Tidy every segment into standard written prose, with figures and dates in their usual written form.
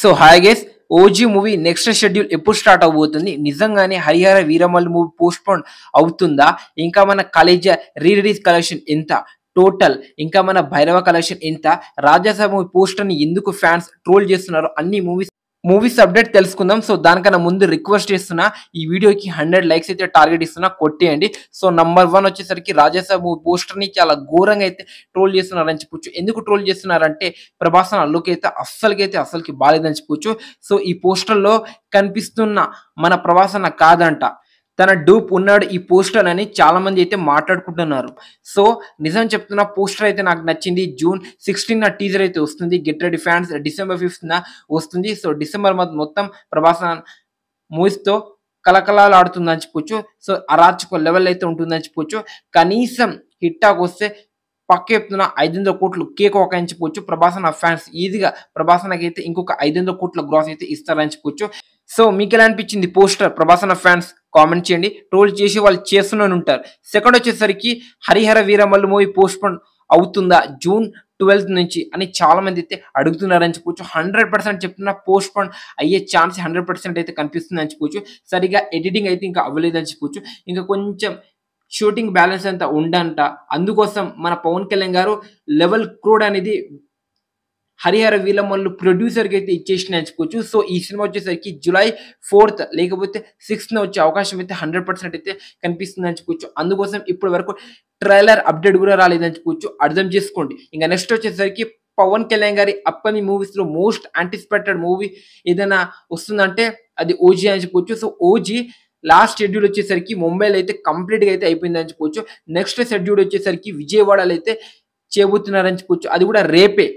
So hi guys, OG movie next schedule ఎప్పుడు start అవబోతుంది? నిజంగానే Harihara Veeramallu movie post phone అవుతుందా? ఇంకా మన కాలేజా రీ రిలీజ్ కలెక్షన్ ఎంత? టోటల్ ఇంకా మన భైరవ కలెక్షన్ ఎంత? రాజాసాబ్ మూవీ పోస్టర్ ని ఎందుకు ఫ్యాన్స్ ట్రోల్ చేస్తున్నారు? అన్ని మూవీస్ అప్డేట్ తెలుసుకుందాం. సో దానికన్నా ముందు రిక్వెస్ట్ చేస్తున్నా, ఈ వీడియోకి 100 లైక్స్ అయితే టార్గెట్ ఇస్తున్నా, కొట్టేయండి. సో నంబర్ 1 వచ్చేసరికి రాజాసాబ్ మూవీ పోస్టర్ ని చాలా ఘోరంగా అయితే ట్రోల్ చేస్తున్నారని చెప్పొచ్చు. ఎందుకు ట్రోల్ చేస్తున్నారంటే ప్రభాస్ లుక్ అయితే అస్సలకి బాలేదని చెప్పొచ్చు. సో ఈ పోస్టర్ లో కనిపిస్తున్న మన ప్రభాస్ అన్న కాదంట, తన డూప్ ఉన్నాడు ఈ పోస్టర్ అని చాలా మంది అయితే మాట్లాడుకుంటున్నారు. సో నిజం చెప్తున్నా, పోస్టర్ అయితే నాకు నచ్చింది. జూన్ 16 టీజర్ అయితే వస్తుంది. గెట్ రెడీ ఫ్యాన్స్, డిసెంబర్ 5 వస్తుంది. సో డిసెంబర్ మంత్ మొత్తం ప్రభాస్ మూవీస్ తో కలకలాలు ఆడుతుందని చెప్పొచ్చు. సో అరాచక లెవెల్ అయితే ఉంటుందని చెప్పొచ్చు. కనీసం హిట్ టాక్ వస్తే పక్క చెప్తున్నా 500 కోట్లు కేక్ ఒక అని చెప్పొచ్చు. ప్రభాస్ ఫ్యాన్స్ ఈజీగా ప్రభాస్ అయితే ఇంకొక 500 కోట్ల గ్రాస్ అయితే ఇస్తారని చెప్పొచ్చు. సో మీకు ఎలా అనిపించింది పోస్టర్? ప్రభాస్ ఫ్యాన్స్ కామెంట్ చేయండి. ట్రోల్ చేసి వాళ్ళు చేస్తూనే ఉంటారు. సెకండ్ వచ్చేసరికి Harihara Veeramallu movie post phone అవుతుందా జూన్ 12 నుంచి అని చాలా మంది అయితే అడుగుతున్నారని చెప్పొచ్చు. 100% చెప్తున్నా, పోస్ట్ పోన్ అయ్యే ఛాన్స్ 100% అయితే కనిపిస్తుంది అని చెప్పొచ్చు. సరిగా ఎడిటింగ్ అయితే ఇంకా అవ్వలేదని చెప్పొచ్చు. ఇంకా కొంచెం షూటింగ్ బ్యాలెన్స్ అంతా ఉండంట. అందుకోసం మన పవన్ కళ్యాణ్ గారు లెవెల్ క్రోడ్ అనేది హరిహర వీరమల్లు ప్రొడ్యూసర్ కి అయితే ఇచ్చేసిన చెప్పుకోవచ్చు. సో ఈ సినిమా వచ్చేసరికి జూలై 4 లేకపోతే 6 వచ్చే అవకాశం అయితే 100% అయితే కనిపిస్తుంది అని చెప్పుకోవచ్చు. అందుకోసం ఇప్పటి వరకు ట్రైలర్ అప్డేట్ కూడా రాలేదని చెప్పుకోవచ్చు. అర్థం చేసుకోండి. ఇంకా నెక్స్ట్ వచ్చేసరికి పవన్ కళ్యాణ్ గారి అప్కమింగ్ మూవీస్ లో మోస్ట్ యాంటిసిపేటెడ్ మూవీ ఏదైనా వస్తుందంటే అది ఓజీ అని చెప్పుకోవచ్చు. సో ఓజీ లాస్ట్ షెడ్యూల్ వచ్చేసరికి ముంబైలో అయితే కంప్లీట్ గా అయితే అయిపోయిందని చెప్పుకోవచ్చు. నెక్స్ట్ షెడ్యూల్ వచ్చేసరికి విజయవాడలో అయితే చేయబోతున్నారని చెప్పుకోవచ్చు. అది కూడా రేపే.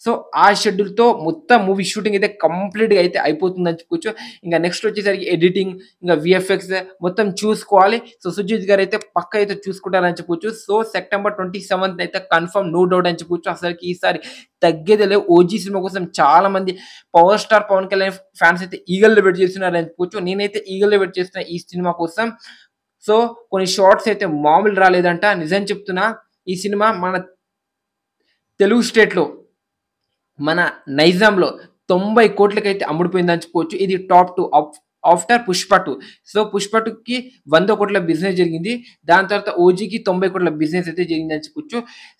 సో ఆ షెడ్యూల్ తో మొత్తం మూవీ షూటింగ్ అయితే కంప్లీట్ గా అయితే అయిపోతుందని చెప్పుకోవచ్చు. ఇంకా నెక్స్ట్ వచ్చేసరికి ఎడిటింగ్, ఇంకా విఎఫ్ఎక్స్ మొత్తం చూసుకోవాలి. సో సుజిత్ గారు అయితే పక్క అయితే చూసుకుంటారని చెప్పొచ్చు. సో సెప్టెంబర్ 27 అయితే కన్ఫర్మ్, నో డౌట్ అని చెప్పొచ్చు. అసలుకి ఈసారి తగ్గేదే లేవు. ఓజీ సినిమా కోసం చాలా మంది power star Pawan Kalyan fans అయితే ఈగల్ వెయిట్ చేస్తున్నారని చెప్పొచ్చు. నేనైతే ఈగల్ వెయిట్ చేస్తున్నా ఈ సినిమా కోసం. సో కొన్ని షార్ట్స్ అయితే మామూలు రాలేదంట. నిజం చెప్తున్నా, ఈ సినిమా మన తెలుగు స్టేట్ లో మన నైజాంలో 90 కోట్లకైతే అమ్ముడుపోయిందని చెప్పుకోవచ్చు. ఇది top 2 after Pushpa 2. So Pushpa 2కి 100 కోట్ల బిజినెస్ జరిగింది. దాని తర్వాత ఓజీకి 90 కోట్ల బిజినెస్ అయితే జరిగిందని చెప్పొచ్చు.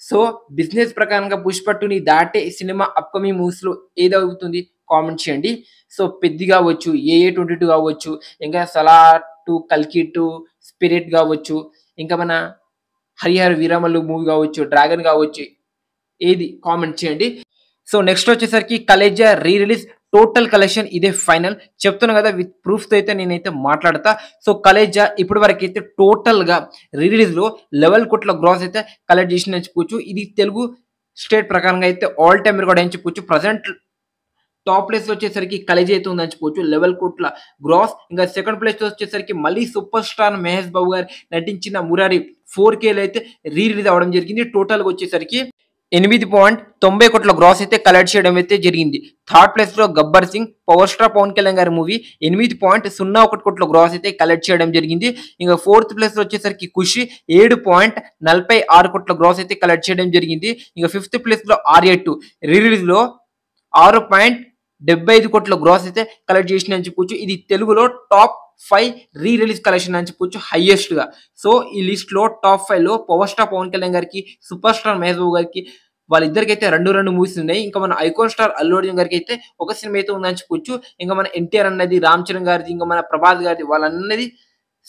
సో బిజినెస్ ప్రకారంగా పుష్ప 2ని దాటే సినిమా అప్కమింగ్ మూవీస్ లో ఏదవుతుంది కామెంట్ చేయండి. సో పెద్ది కావచ్చు, AA 22 కావచ్చు, ఇంకా సలార్ 2, కల్కి 2, స్పిరిట్ కావచ్చు, ఇంకా మన హరిహర వీరమల్లు మూవీ కావచ్చు, డ్రాగన్ కావచ్చు, ఏది కామెంట్ చేయండి. సో నెక్స్ట్ వచ్చేసరికి Khaleja re release total collection ఇదే ఫైనల్ చెప్తున్నా కదా, విత్ ప్రూఫ్ తో అయితే నేనైతే మాట్లాడతా. సో కలేజా ఇప్పటి వరకు అయితే టోటల్ గా రీ రిలీజ్ లో 11 కోట్ల గ్రాస్ అయితే కలెక్ట్ చేసిన చెప్పుకోవచ్చు. ఇది తెలుగు స్టేట్ ప్రకారంగా అయితే ఆల్ టైమ్ రికార్డ్ అని చెప్పొచ్చు. ప్రజెంట్ టాప్ ప్లేస్ వచ్చేసరికి కలేజా అయితే ఉందని చెప్పొచ్చు, 11 కోట్ల గ్రాస్. ఇంకా సెకండ్ ప్లేస్ వచ్చేసరికి మళ్ళీ సూపర్ స్టార్ మహేష్ బాబు గారు నటించిన మురారి 4K అయితే రీ రిలీజ్ అవ్వడం జరిగింది. టోటల్ గా వచ్చేసరికి 8.90 కోట్ల గ్రాస్ అయితే కలెక్ట్ చేయడం అయితే జరిగింది. థర్డ్ ప్లేస్ లో గబ్బర్ సింగ్ పవర్ స్టార్ పవన్ కళ్యాణ్ గారి మూవీ 8.01 కోట్ల గ్రాస్ అయితే కలెక్ట్ చేయడం జరిగింది. ఇంకా ఫోర్త్ ప్లేస్ లో వచ్చేసరికి ఖుషి 7.46 కోట్ల గ్రాస్ అయితే కలెక్ట్ చేయడం జరిగింది. ఇంకా ఫిఫ్త్ ప్లేస్ లో R2 రీ రిలీజ్ లో 6.75 కోట్ల గ్రాస్ అయితే కలెక్ట్ చేసిన చెప్పొచ్చు. ఇది తెలుగులో టాప్ 5 రీ రిలీజ్ కలెక్షన్ అని చెప్పొచ్చు, హైయెస్ట్ గా. సో ఈ లిస్ట్ లో టాప్ 5 లో పవర్ స్టార్ పవన్ కళ్యాణ్ గారికి, సూపర్ స్టార్ మహేష్ బాబు గారికి వాళ్ళిద్దరికి అయితే రెండు మూవీస్ ఉన్నాయి. ఇంకా మన ఐకాన్ స్టార్ అల్లు అర్జున్ గారికి అయితే ఒక సినిమా అయితే ఉందని చెప్పొచ్చు. ఇంకా మన ఎన్టీఆర్ అన్నది, రామ్ చరణ్ గారిది, ఇంకా మన ప్రభాస్ గారిది, వాళ్ళన్నది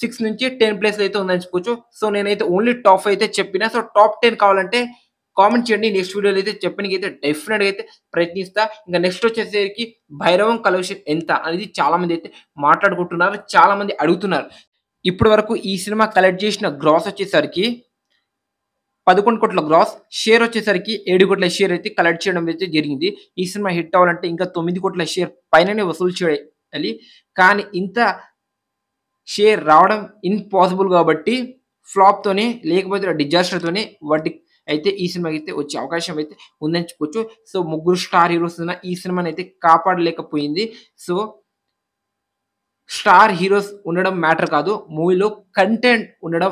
6 నుంచి 10 ప్లేస్ అయితే ఉందని చెప్పొచ్చు. సో నేనైతే ఓన్లీ టాప్ 5 అయితే చెప్పిన. సో టాప్ 10 కావాలంటే కామెంట్ చేయండి. నెక్స్ట్ వీడియోలో అయితే చెప్పడానికి అయితే డెఫినెట్ గా అయితే ప్రయత్నిస్తా. ఇంకా నెక్స్ట్ వచ్చేసరికి భైరవం కలెక్షన్ ఎంత అనేది చాలా మంది అయితే మాట్లాడుకుంటున్నారు, చాలా మంది అడుగుతున్నారు. ఇప్పటి వరకు ఈ సినిమా కలెక్ట్ చేసిన గ్రాస్ వచ్చేసరికి 11 కోట్ల గ్రాస్, షేర్ వచ్చేసరికి 7 కోట్ల షేర్ అయితే కలెక్ట్ చేయడం అయితే జరిగింది. ఈ సినిమా హిట్ అవ్వాలంటే ఇంకా 9 కోట్ల షేర్ పైననే వసూలు చేయాలి. కానీ ఇంత షేర్ రావడం ఇంపాసిబుల్ కాబట్టి ఫ్లాప్ తోనే, లేకపోతే డిజాస్టర్ తోనే వాటి అయితే ఈ సినిమాకి అయితే వచ్చే అవకాశం అయితే ఉందని చెప్పొచ్చు. సో ముగ్గురు స్టార్ హీరోస్ ఉన్న ఈ సినిమాని అయితే కాపాడలేకపోయింది. సో స్టార్ హీరోస్ ఉండడం మ్యాటర్ కాదు, మూవీలో కంటెంట్ ఉండడం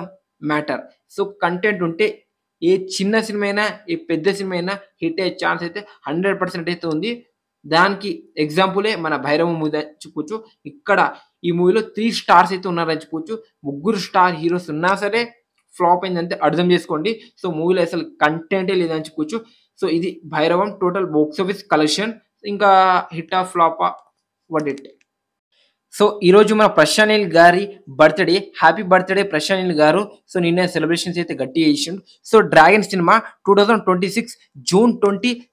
మ్యాటర్. సో కంటెంట్ ఉంటే ఏ చిన్న సినిమా అయినా, ఏ పెద్ద సినిమా అయినా హిట్ అయ్యే ఛాన్స్ అయితే 100% అయితే ఉంది. దానికి ఎగ్జాంపులే మన 'భైరవ' మూవీ చెప్పుకోవచ్చు. ఇక్కడ ఈ మూవీలో 3 స్టార్స్ అయితే ఉన్నారని చెప్పుకోవచ్చు. ముగ్గురు స్టార్ హీరోస్ ఉన్నా సరే ఫ్లాప్ అయిందంటే అర్థం చేసుకోండి. సో, మూవీలో అసలు కంటెంటే లేదని చెప్పుకోవచ్చు. సో, ఇది 'Bhairavam' total box office collection. ఇంకా హిట్టా? ఫ్లాపా? What it? సో, ఈరోజు మన 'ప్రశాంత్ నీల్' గారి birthday. Happy birthday 'Prashanth Neel' గారు. సో, నిన్న సెలబ్రేషన్స్ అయితే గట్టిగా చేసిండు. సో, 'డ్రాగన్' సినిమా 2026 జూన్ 25న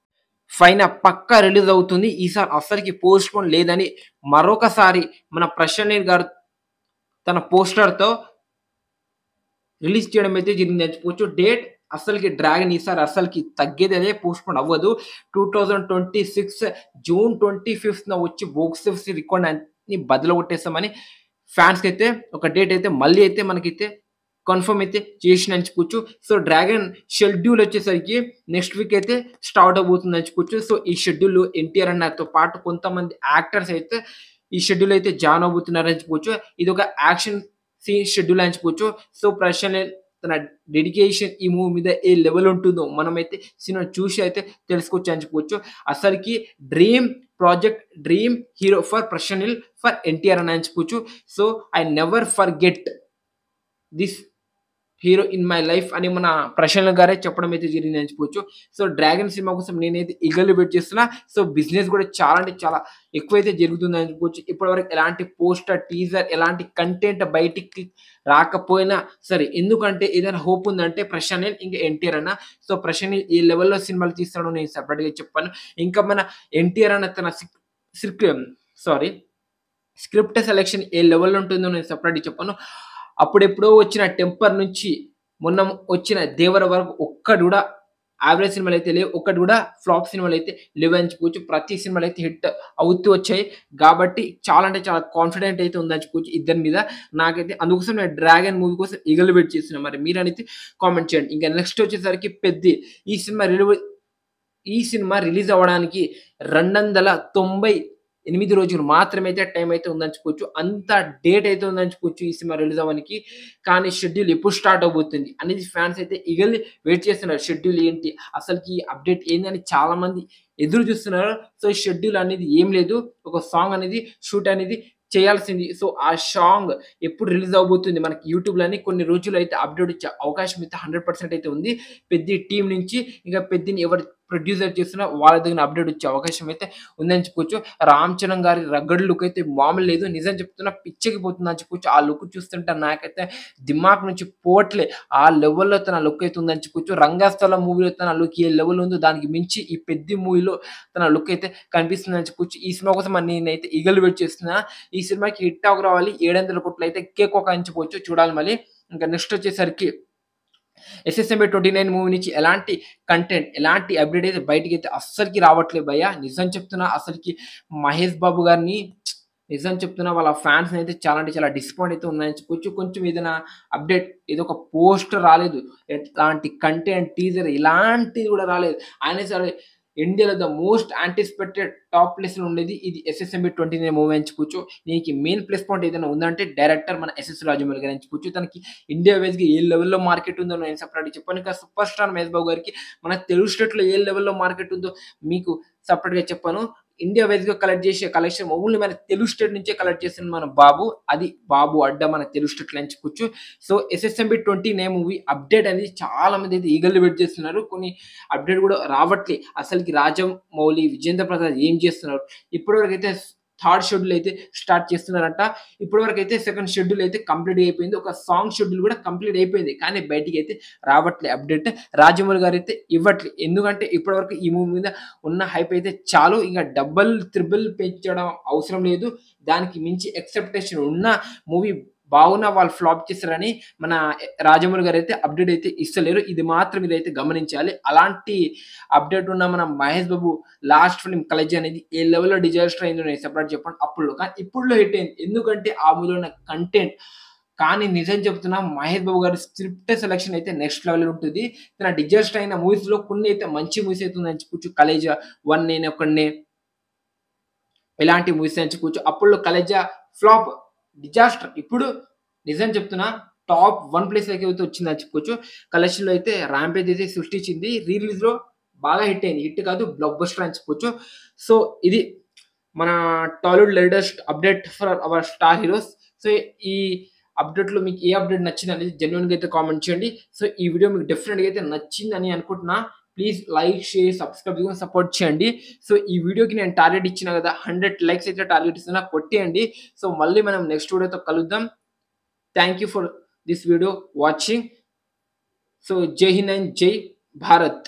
పక్కా రిలీజ్ అవుతుంది. ఈసారి అస్సలకి పోస్ట్‌పోన్ లేదని మరొకసారి మన 'ప్రశాంత్ నీల్' గారు తన పోస్టర్‌తో రిలీజ్ చేయడం అయితే జరిగిందని చెప్పుకోవచ్చు. డేట్ అస్సలకి 'డ్రాగన్' ఈసారి అస్సలకి తగ్గేదే పోస్ట్‌పోన్ అవ్వదు. 2026 జూన్ 25న వచ్చి బాక్స్ ఆఫీస్ రికార్డ్ అన్ని బద్దలగొట్టేస్తామని ఫ్యాన్స్‌కైతే ఒక డేట్ అయితే మళ్ళీ అయితే మనకైతే కన్ఫర్మ్ అయితే చేసిందని చెప్పుకోవచ్చు. సో, 'డ్రాగన్' షెడ్యూల్ వచ్చేసరికి నెక్స్ట్ వీక్ అయితే స్టార్ట్ అవబోతుందని చెప్పుకోవచ్చు. సో, ఈ షెడ్యూల్‌లో ఎన్టీఆర్ అన్నతో పాటు కొంతమంది యాక్టర్స్ అయితే ఈ షెడ్యూల్ అయితే జాయిన్ అవబోతున్నారని చెప్పుకోవచ్చు. ఇదొక యాక్షన్ సీన్ షెడ్యూల్ అని చెప్పుకోవచ్చు. సో, ప్రశాంత్ నీల్ తన డెడికేషన్ ఈ మూవీ మీద ఏ లెవెల్ ఉంటుందో మనమైతే సినిమా చూసి అయితే తెలుసుకోవచ్చు అని చెప్పుకోవచ్చు. అసలకి dream project, dream hero for Prashanth Neel, for NTR అని చెప్పుకోవచ్చు. So, I never forget this hero in my life అని మన ప్రశాంత్ నీల్ గారే చెప్పడం అయితే జరిగిందని చెప్పుకోవచ్చు. సో, 'డ్రాగన్' సినిమా కోసం నేనైతే ఈగర్‌లీ వెయిట్ చేస్తున్నా. సో, బిజినెస్ కూడా చాలా అంటే చాలా ఎక్కువైతే జరుగుతుందని చెప్పుకోవచ్చు. ఇప్పటివరకు ఎలాంటి పోస్టర్, టీజర్, ఎలాంటి కంటెంట్ బయటికి రాకపోయినా సరే, ఎందుకంటే ఏదైనా హోప్ ఉందంటే ప్రశాంత్ నీల్ ఇంకా ఎన్టీఆర్ అన్న. సో, ప్రశాంత్ నీల్ ఏ లెవెల్‌లో సినిమాలు తీస్తాడో నేను సెపరేట్‌గా చెప్పాను. ఇంకా మన ఎన్టీఆర్ అన్న తన సిక్ సారీ స్క్రిప్ట్ సెలక్షన్ ఏ లెవెల్‌లో ఉంటుందో నేను సెపరేట్‌గా చెప్పాను. అప్పుడెప్పుడో వచ్చిన 'టెంపర్' నుంచి మొన్న వచ్చిన 'దేవర' వరకు ఒక్కటి కూడా యావరేజ్ సినిమాలైతే లేవు. ఒక్కటి కూడా ఫ్లాప్ సినిమాలైతే లేవని చెప్పుకోవచ్చు. ప్రతి సినిమాలైతే హిట్ అవుతూ వచ్చాయి. కాబట్టి చాలా అంటే చాలా కాన్ఫిడెంట్ అయితే ఉందని చెప్పుకోవచ్చు ఇద్దరి మీద. నాకైతే అందుకోసం నేను 'డ్రాగన్' మూవీ కోసం ఈగర్‌లీ వెయిట్ చేస్తున్నా. మరి మీరనైతే కామెంట్ చేయండి. ఇంకా నెక్స్ట్ వచ్చేసరికి 'పెద్ది'. ఈ సినిమా రిలీజ్ అవ్వడానికి 298 రోజులు మాత్రమే అయితే టైం అయితే ఉందని చెప్పుకోవచ్చు. అంత డేట్ అయితే ఉందని చెప్పుకోవచ్చు ఈ సినిమా రిలీజ్ అవ్వడానికి. కానీ షెడ్యూల్ ఎప్పుడు స్టార్ట్ అవబోతుంది అనేది ఫ్యాన్స్ అయితే ఈగర్‌లీ వెయిట్ చేస్తున్నారు. షెడ్యూల్ ఏంటి? అసలకి అప్డేట్ ఏందని చాలా మంది ఎదురు చూస్తున్నారు. సో, ఈ షెడ్యూల్ అనేది ఏం లేదు. ఒక సాంగ్ అనేది షూట్ అనేది చేయాల్సింది. సో, ఆ సాంగ్ ఎప్పుడు రిలీజ్ అవ్వబోతుంది మనకి యూట్యూబ్‌లోని కొన్ని రోజులు అయితే అప్డేట్ వచ్చే అవకాశం అయితే 100% అయితే ఉంది. 'పెద్ది' టీమ్ నుంచి ఇంకా 'పెద్దిని' ఎవరు ప్రొడ్యూసర్ చేస్తున్నా వాళ్ళ దగ్గర అప్డేట్ వచ్చే అవకాశం అయితే ఉందని చెప్పుకోవచ్చు. 'రామ్ చరణ్' గారి రగ్గడ్ లుక్ అయితే మామూలు లేదు. నిజం చెప్తున్నా పిచ్చెక్కిపోతుందని చెప్పుకోవచ్చు. ఆ లుక్ చూస్తుంటే నాకైతే దిమాగ్ నుంచి పోవట్లే. ఆ లెవెల్‌లో తన లుక్ అయితే ఉందని చెప్పుకోవచ్చు. 'రంగస్థలం' మూవీలో తన లుక్ ఏ లెవెల్ ఉందో దానికి మించి ఈ 'పెద్ది' మూవీలో తన లుక్ అయితే కనిపిస్తుందని చెప్పుకోవచ్చు. ఈ సినిమా కోసం నేనైతే ఈగర్‌లీ వెయిట్ చేస్తున్నా. ఈ సినిమాకి హిట్ టాక్ రావాలి. 700 కోట్లు అయితే కేక్ ఒక అని చెప్పుకోవచ్చు. చూడాలి మళ్ళీ. ఇంకా నెక్స్ట్ వచ్చేసరికి 'ఎస్ఎస్ఎంబీ 29' మూవీ నుంచి ఎలాంటి కంటెంట్, ఎలాంటి అప్డేట్ అయితే బయటికైతే అస్సలకి రావట్లేదు భయ్యా. నిజం చెప్తున్నా అసలకి మహేష్ బాబు గారిని నిజం చెప్తున్నా వాళ్ళ ఫ్యాన్స్‌ని అయితే చాలా అంటే చాలా డిసప్పాయింట్ అయితే ఉన్నాయని చెప్పొచ్చు. కొంచెం ఏదైనా అప్డేట్ ఏదో ఒక పోస్టర్ రాలేదు. ఎట్లాంటి కంటెంట్, టీజర్ ఇలాంటిది కూడా రాలేదు. అయినా సరే ఇండియాలో ద మోస్ట్ యాంటిసిపేటెడ్ టాప్ ప్లేస్‌లో ఉండేది ఇది 'ఎస్ఎస్ఎంబీ 29' మూవీ అని చెప్పొచ్చు. దీనికి మెయిన్ ప్లస్ పాయింట్ ఏదైనా ఉందంటే డైరెక్టర్ మన ఎస్.ఎస్. రాజమౌళి గారు అని చెప్పొచ్చు. తనకి ఇండియా వైస్‌గా ఏ లెవెల్‌లో మార్కెట్ ఉందో నేను సెపరేట్‌గా చెప్పాను. ఇంకా సూపర్ స్టార్ మహేష్ బాబు గారికి మన తెలుగు స్టేట్‌లో ఏ లెవెల్‌లో మార్కెట్ ఉందో మీకు సెపరేట్‌గా చెప్పాను. ఇండియా వైస్‌గా కలెక్ట్ చేసే కలెక్షన్ ఓన్లీ మన తెలుగు స్టేట్ నుంచే కలెక్ట్ చేసింది మన బాబు. అది బాబు అడ్డా మన తెలుగు స్టేట్‌లో అని చెప్పొచ్చు. సో, 'ఎస్ఎస్ఎంబీ 29' మూవీ అప్డేట్ అనేది చాలా మంది అయితే ఈగర్‌లీ వెయిట్ చేస్తున్నారు. కొన్ని అప్డేట్ కూడా రావట్లే. అసలకి రాజమౌళి, విజేంద్ర ప్రసాద్ ఏం చేస్తున్నారు? ఇప్పటివరకైతే థర్డ్ షెడ్యూల్ అయితే స్టార్ట్ చేస్తున్నారంట. ఇప్పటివరకైతే సెకండ్ షెడ్యూల్ అయితే కంప్లీట్ అయిపోయింది. ఒక సాంగ్ షెడ్యూల్ కూడా కంప్లీట్ అయిపోయింది. కానీ బయటికైతే రావట్లే అప్డేట్. రాజమౌళి గారైతే ఇవ్వట్లే. ఎందుకంటే ఇప్పటివరకు ఈ మూవీ మీద ఉన్న హైప్ అయితే చాలు. ఇక డబుల్, త్రిబుల్ పెంచడం అవసరం లేదు. దానికి మించి ఎక్స్‌పెక్టేషన్ ఉన్న మూవీ బాగున్నా వాళ్ళు ఫ్లాప్ చేస్తారని మన రాజమౌళి గారైతే అప్డేట్ అయితే ఇస్తలేరు. ఇది మాత్రం మీరైతే గమనించాలి. అలాంటి అప్డేట్ ఉన్న మన మహేష్ బాబు లాస్ట్ ఫిల్మ్ 'కలేజా' అనేది ఏ లెవెల్‌లో డిజాస్టర్ అయిందో నేను సెపరేట్ చెప్పను అప్పుడులో. కానీ ఇప్పుడులో హిట్ అయింది. ఎందుకంటే ఆ మూవీలో ఉన్న కంటెంట్. కానీ నిజం చెప్తున్నా మహేష్ బాబు గారి స్క్రిప్ట్ సెలక్షన్ అయితే నెక్స్ట్ లెవెల్ ఉంటుంది. తన డిజాస్టర్ అయిన మూవీస్‌లో కొన్ని అయితే మంచి మూవీస్ అయితే ఉందని చెప్పొచ్చు. 'కలేజా', 'వన్ నేనొక్కడినే' ఇలాంటి మూవీస్ అని చెప్పుకోవచ్చు. అప్పట్లో 'కలేజా' ఫ్లాప్, డిజాస్టర్. ఇప్పుడు నిజం చెప్తున్నా టాప్ 1 ప్లేస్‌లోకి అయితే వచ్చిందని చెప్పుకోవచ్చు. కలెక్షన్‌లో అయితే ర్యాంపేజ్ అయితే సృష్టించింది. రీ రిలీజ్‌లో బాగా హిట్ అయింది. హిట్ కాదు బ్లాక్ బస్టర్ అని చెప్పొచ్చు. సో ఇది మన Tollywood latest update for hour star heroes. So ఈ అప్డేట్‌లో మీకు ఏ అప్డేట్ నచ్చిందనేది జెన్యూన్‌గా అయితే కామెంట్ చేయండి. సో ఈ వీడియో మీకు డెఫినిట్‌గా అయితే నచ్చిందని అనుకుంటున్నా. ప్లీజ్ లైక్, షేర్, సబ్స్క్రైబ్ చేసుకొని సపోర్ట్ చేయండి. సో ఈ వీడియోకి నేను టార్గెట్ ఇచ్చిన కదా 100 లైక్స్ అయితే టార్గెట్ ఇస్తున్నా, కొట్టేయండి. సో మళ్ళీ మనం నెక్స్ట్ వీడియోతో కలుద్దాం. Thank you for this video watching. So జై హింద్ అండ్ జై భారత్.